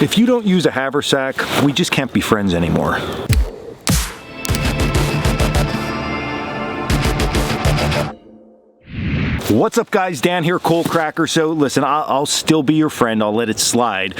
If you don't use a haversack, we just can't be friends anymore. What's up guys, Dan here, Coalcracker. So listen, I'll still be your friend. I'll let it slide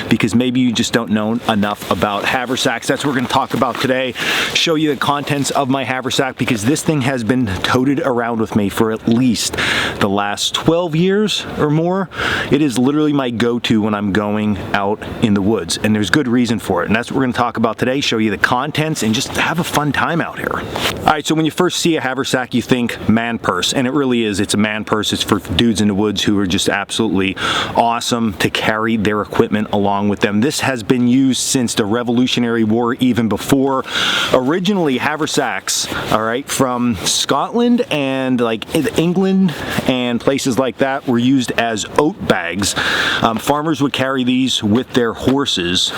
because maybe you just don't know enough about haversacks. That's what we're going to talk about today. Show you the contents of my haversack because this thing has been toted around with me for at least the last 12 years or more. It is literally my go-to when I'm going out in the woods, and there's good reason for it. And that's what we're going to talk about today. Show you the contents and just have a fun time out here. All right, so when you first see a haversack, you think man purse, and it really is. It's a man purse. It's for dudes in the woods who are just absolutely awesome to carry their equipment along with them. This has been used since the Revolutionary War, even before. Originally, haversacks, all right, from Scotland and like England and places like that were used as oat bags. Farmers would carry these with their horses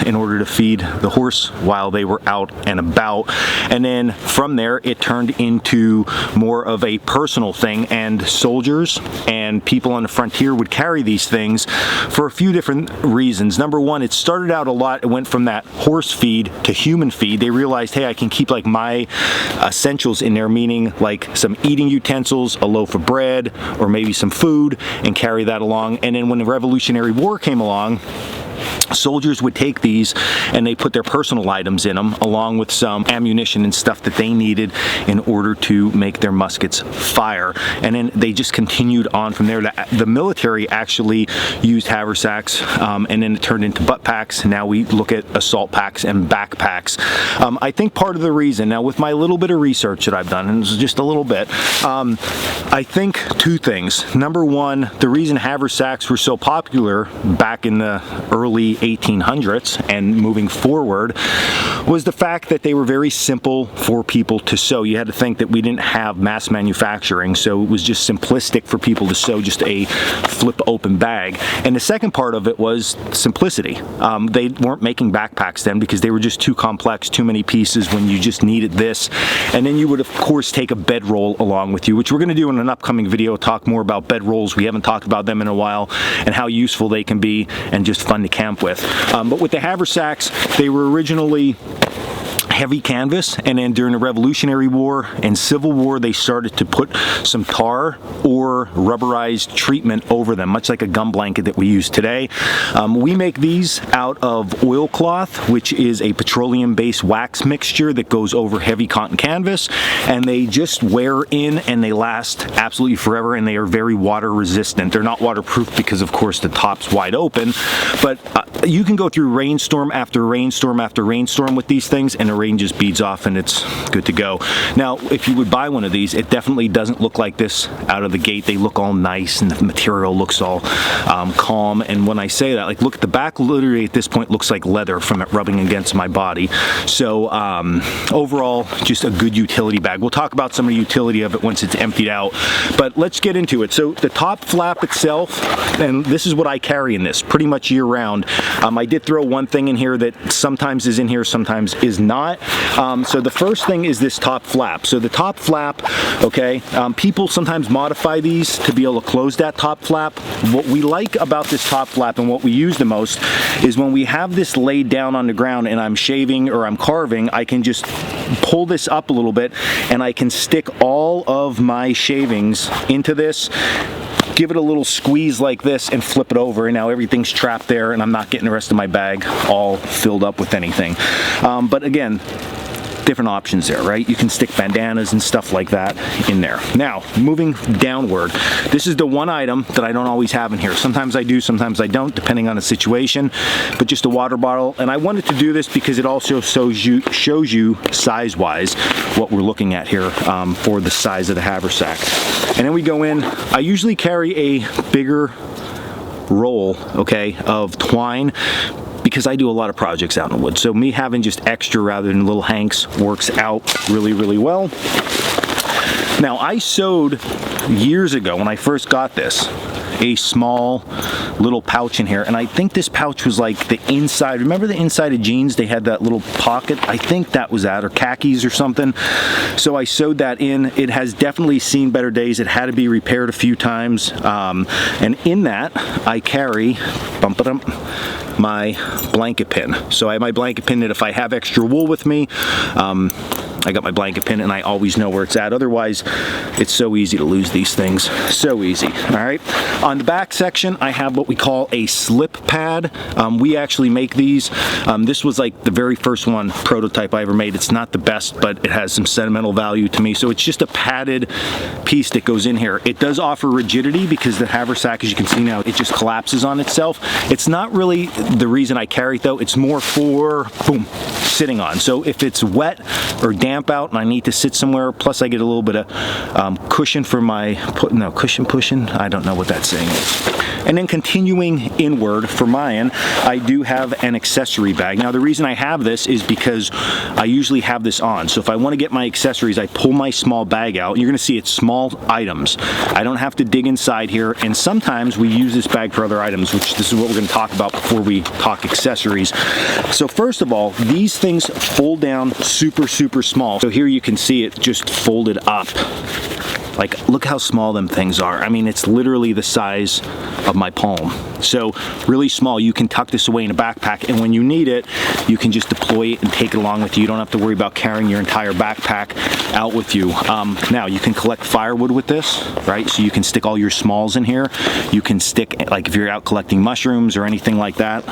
in order to feed the horse while they were out and about. And then from there, it turned into more of a personal thing, and soldiers and people on the frontier would carry these things for a few different reasons. Number one, it started out a lot, it went from that horse feed to human feed. They realized, hey, I can keep like my essentials in there, meaning like some eating utensils, a loaf of bread, or maybe some food, and carry that along. And then when the Revolutionary War came along, soldiers would take these and they put their personal items in them along with some ammunition and stuff that they needed in order to make their muskets fire. And then they just continued on from there. The military actually used haversacks, and then it turned into butt packs. Now we look at assault packs and backpacks. I think part of the reason, now with my little bit of research that I've done, and it's just a little bit, I think two things. Number one, the reason haversacks were so popular back in the early 1800s and moving forward was the fact that they were very simple for people to sew. You had to think that we didn't have mass manufacturing, so it was just simplistic for people to sew just a flip open bag. And the second part of it was simplicity. They weren't making backpacks then because they were just too complex, too many pieces when you just needed this. And then you would of course take a bedroll along with you, which we're going to do in an upcoming video, talk more about bedrolls. We haven't talked about them in a while and how useful they can be and just fun to camp with. But with the haversacks, they were originally heavy canvas, and then during the Revolutionary War and Civil War they started to put some tar or rubberized treatment over them, much like a gum blanket that we use today. We make these out of oilcloth, which is a petroleum-based wax mixture that goes over heavy cotton canvas, and they just wear in and they last absolutely forever, and they are very water resistant. They're not waterproof because of course the top's wide open, but you can go through rainstorm after rainstorm after rainstorm with these things and the rain just beads off and it's good to go. Now, if you would buy one of these, it definitely doesn't look like this out of the gate. They look all nice and the material looks all calm. And when I say that, like, look at the back, literally at this point looks like leather from it rubbing against my body. So overall, just a good utility bag. We'll talk about some of the utility of it once it's emptied out, but let's get into it. So the top flap itself, and this is what I carry in this pretty much year round. I did throw one thing in here that sometimes is in here, sometimes is not. So the first thing is this top flap. So the top flap, okay, people sometimes modify these to be able to close that top flap. What we like about this top flap and what we use the most is when we have this laid down on the ground and I'm shaving or I'm carving, I can just pull this up a little bit and I can stick all of my shavings into this, give it a little squeeze like this and flip it over, and now everything's trapped there and I'm not getting the rest of my bag all filled up with anything. But again, different options there, right? You can stick bandanas and stuff like that in there. Now, moving downward, this is the one item that I don't always have in here. Sometimes I do, sometimes I don't, depending on the situation, but just a water bottle. And I wanted to do this because it also shows you size-wise what we're looking at here for the size of the haversack. And then we go in, I usually carry a bigger roll, okay, of twine, because I do a lot of projects out in the woods. So me having just extra rather than little hanks works out really, really well. Now, I sewed years ago when I first got this, a small little pouch in here, and I think this pouch was like the inside. Remember the inside of jeans? They had that little pocket. I think that was that, or khakis or something. So I sewed that in. It has definitely seen better days. It had to be repaired a few times, and in that I carry my blanket pin. So I have my blanket pin that if I have extra wool with me, I got my blanket pin and I always know where it's at. Otherwise, it's so easy to lose these things. So easy. All right. On the back section, I have what we call a slip pad. We actually make these. This was like the very first one prototype I ever made. It's not the best, but it has some sentimental value to me. So it's just a padded piece that goes in here. It does offer rigidity because the Haversack, as you can see now, it just collapses on itself. It's not really the reason I carry it though. It's more for, boom, sitting on. So if it's wet or damp out and I need to sit somewhere, plus I get a little bit of cushion for my, cushion, I don't know what that saying is. And then continuing inward for mine, I do have an accessory bag. Now the reason I have this is because I usually have this on. So if I want to get my accessories, I pull my small bag out. You're going to see it's small items. I don't have to dig inside here, and sometimes we use this bag for other items, which this is what we're going to talk about before we talk accessories. So first of all, these things fold down super, super small. So here you can see it just folded up. Like, look how small them things are. I mean, it's literally the size of my palm. So really small. You can tuck this away in a backpack, and when you need it, you can just deploy it and take it along with you. You don't have to worry about carrying your entire backpack out with you. Now, you can collect firewood with this, right? So you can stick all your smalls in here. You can stick, like if you're out collecting mushrooms or anything like that,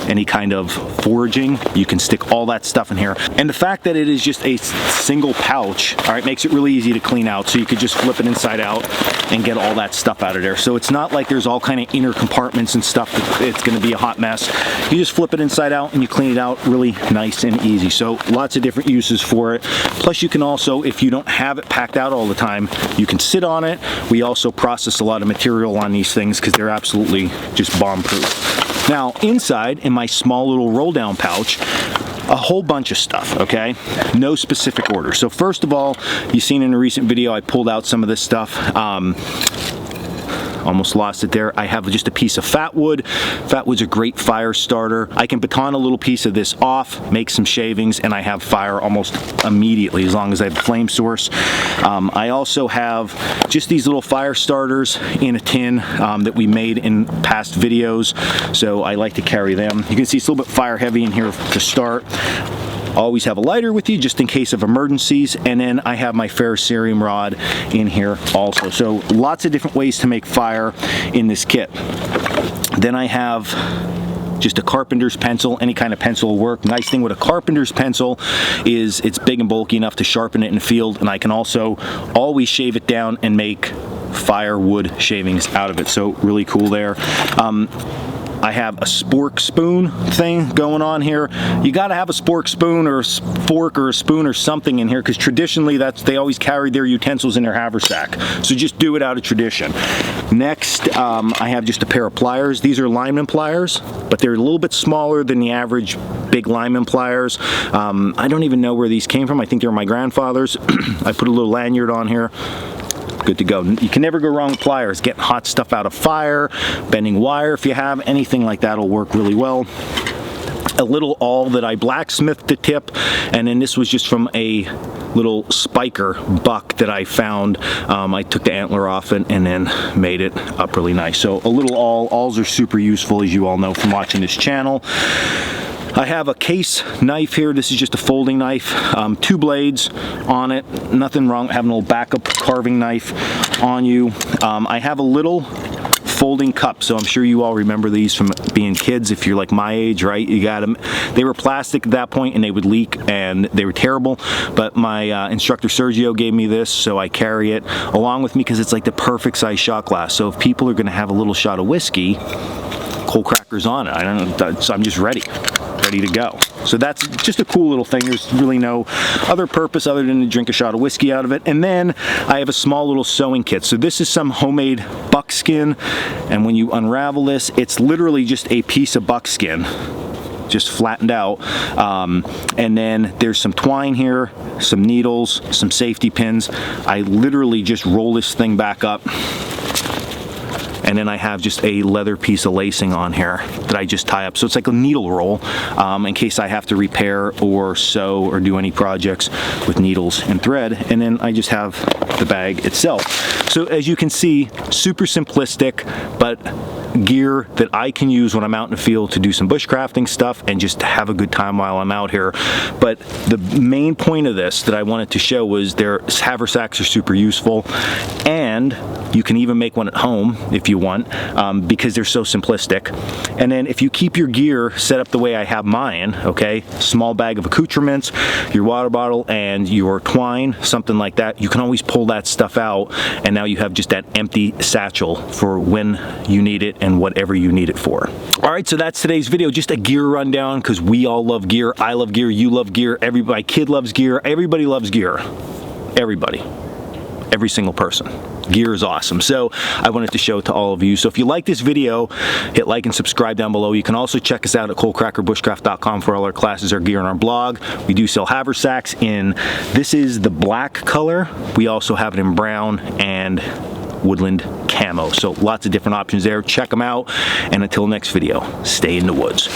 any kind of foraging, you can stick all that stuff in here. And the fact that it is just a single pouch, all right, makes it really easy to clean out. So you could just flip it inside out and get all that stuff out of there. So it's not like there's all kind of inner compartments and stuff that it's going to be a hot mess. You just flip it inside out and you clean it out really nice and easy. So lots of different uses for it. Plus you can also, if you don't have it packed out all the time, you can sit on it. We also process a lot of material on these things because they're absolutely just bomb-proof. Now inside, in my small little roll-down pouch, a whole bunch of stuff, okay? No specific order. So first of all, you've seen in a recent video, I pulled out some of this stuff. Almost lost it there. I have just a piece of fat wood. Fat wood's a great fire starter. I can baton a little piece of this off, make some shavings, and I have fire almost immediately as long as I have a flame source. I also have just these little fire starters in a tin that we made in past videos, so I like to carry them. You can see it's a little bit fire heavy in here to start. Always have a lighter with you just in case of emergencies, and then I have my ferrocerium rod in here also. So lots of different ways to make fire in this kit. Then I have just a carpenter's pencil. Any kind of pencil will work. Nice thing with a carpenter's pencil is it's big and bulky enough to sharpen it in the field, and I can also always shave it down and make firewood shavings out of it. So really cool there. I have a spork spoon thing going on here. You got to have a spork spoon or a fork or a spoon or something in here because traditionally they always carried their utensils in their haversack. So just do it out of tradition. Next, I have just a pair of pliers. These are lineman pliers, but they're a little bit smaller than the average big lineman pliers. I don't even know where these came from. I think they're my grandfather's. I put a little lanyard on here. Good to go. You can never go wrong with pliers. Getting hot stuff out of fire, bending wire if you have, anything like that will work really well. A little awl that I blacksmithed the tip, and then this was just from a little spiker buck that I found. I took the antler off and then made it up really nice. So a little awl. Awls are super useful, as you all know from watching this channel. I have a case knife here. This is just a folding knife, 2 blades on it. Nothing wrong having a little backup carving knife on you. I have a little folding cup, so I'm sure you all remember these from being kids if you're like my age, right? You got them. They were plastic at that point and they would leak and they were terrible, but my instructor Sergio gave me this, so I carry it along with me because it's like the perfect size shot glass. So if people are going to have a little shot of whiskey, Coalcracker's on it. I don't know, so I'm just ready to go. So that's just a cool little thing. There's really no other purpose other than to drink a shot of whiskey out of it. And then I have a small little sewing kit. So this is some homemade buckskin, and when you unravel this, it's literally just a piece of buckskin just flattened out, and then there's some twine here, some needles, some safety pins. I literally just roll this thing back up and then I have just a leather piece of lacing on here that I just tie up. So it's like a needle roll in case I have to repair or sew or do any projects with needles and thread. And then I just have the bag itself. So as you can see, super simplistic, but gear that I can use when I'm out in the field to do some bushcrafting stuff and just to have a good time while I'm out here. But the main point of this that I wanted to show was their haversacks are super useful, and you can even make one at home if you want, because they're so simplistic. And then if you keep your gear set up the way I have mine, okay, small bag of accoutrements, your water bottle, and your twine, something like that, you can always pull that stuff out, and now you have just that empty satchel for when you need it and whatever you need it for. All right, so that's today's video, just a gear rundown, because we all love gear. I love gear, you love gear, my kid loves gear, everybody loves gear. Everybody, every single person. Gear is awesome. So I wanted to show it to all of you. So if you like this video, hit like and subscribe down below. You can also check us out at coalcrackerbushcraft.com for all our classes, our gear, and our blog. We do sell haversacks in, this is the black color. We also have it in brown and woodland camo. So lots of different options there. Check them out. And until next video, stay in the woods.